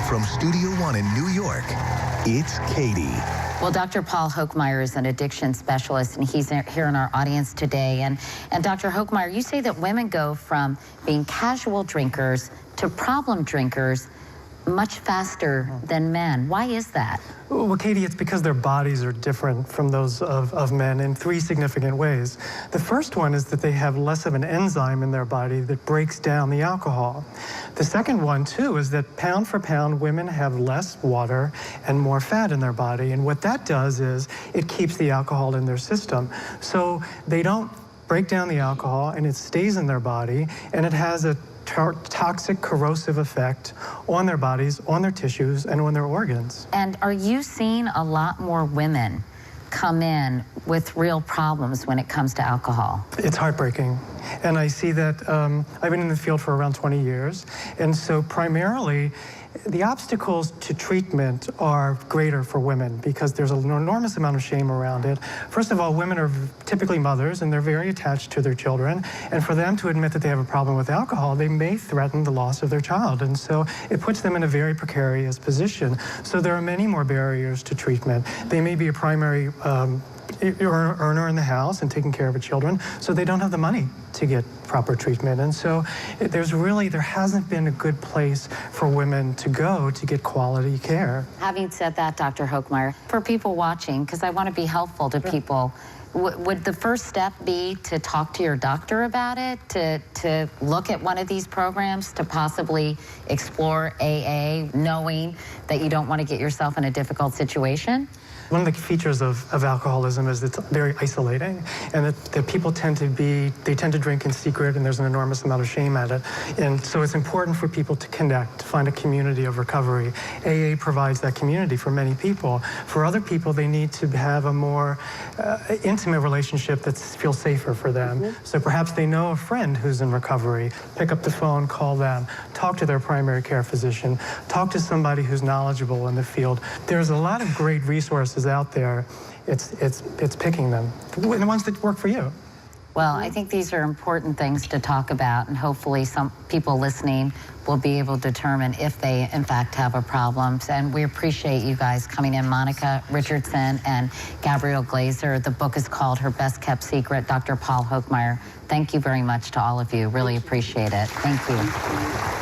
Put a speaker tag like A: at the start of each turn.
A: From Studio One in New York, it's Katie.
B: Well, Dr. Paul Hokemeyer is an addiction specialist, and he's here in our audience today. And Dr. Hokemeyer, you say that women go from being casual drinkers to problem drinkers much faster than men. Why is that?
C: Well, Katie, it's because their bodies are different from those of men in three significant ways. The first one is that they have less of an enzyme in their body that breaks down the alcohol. The second one, too, is that pound for pound, women have less water and more fat in their body. And what that does is it keeps the alcohol in their system. So they don't break down the alcohol, and it stays in their body, and it has a toxic, corrosive effect on their bodies, on their tissues, and on their organs.
B: And are you seeing a lot more women come in with real problems when it comes to alcohol?
C: It's heartbreaking. And I see that I've been in the field for around 20 years. And so primarily, the obstacles to treatment are greater for women because there's an enormous amount of shame around it. First of all, women are typically mothers and they're very attached to their children. And for them to admit that they have a problem with alcohol, they may threaten the loss of their child. And so it puts them in a very precarious position. So there are many more barriers to treatment. They may be a primary earner in the house and taking care of the children, so they don't have the money to get proper treatment. And so there hasn't been a good place for women to go to get quality care.
B: Having said that, Dr. Hokemeyer, for people watching, because I want to be helpful to people, would the first step be to talk to your doctor about it, to look at one of these programs, to possibly explore AA, knowing that you don't want to get yourself in a difficult situation?
C: One of the features of alcoholism is it's very isolating, and that people tend to drink in secret, and there's an enormous amount of shame at it. And so it's important for people to connect, to find a community of recovery. AA provides that community for many people. For other people, they need to have a more intimate relationship that feels safer for them. Mm-hmm. So perhaps they know a friend who's in recovery. Pick up the phone, call them, talk to their primary care physician, talk to somebody who's knowledgeable in the field. There's a lot of great resources out there. It's picking them, the ones that work for you.
B: Well, I think these are important things to talk about, and hopefully some people listening will be able to determine if they in fact have a problem. And we appreciate you guys coming in, Monica Richardson and Gabrielle Glazer. The book is called Her Best Kept Secret. Dr. Paul Hokemeyer, thank you very much to all of you. Really appreciate it. Thank you.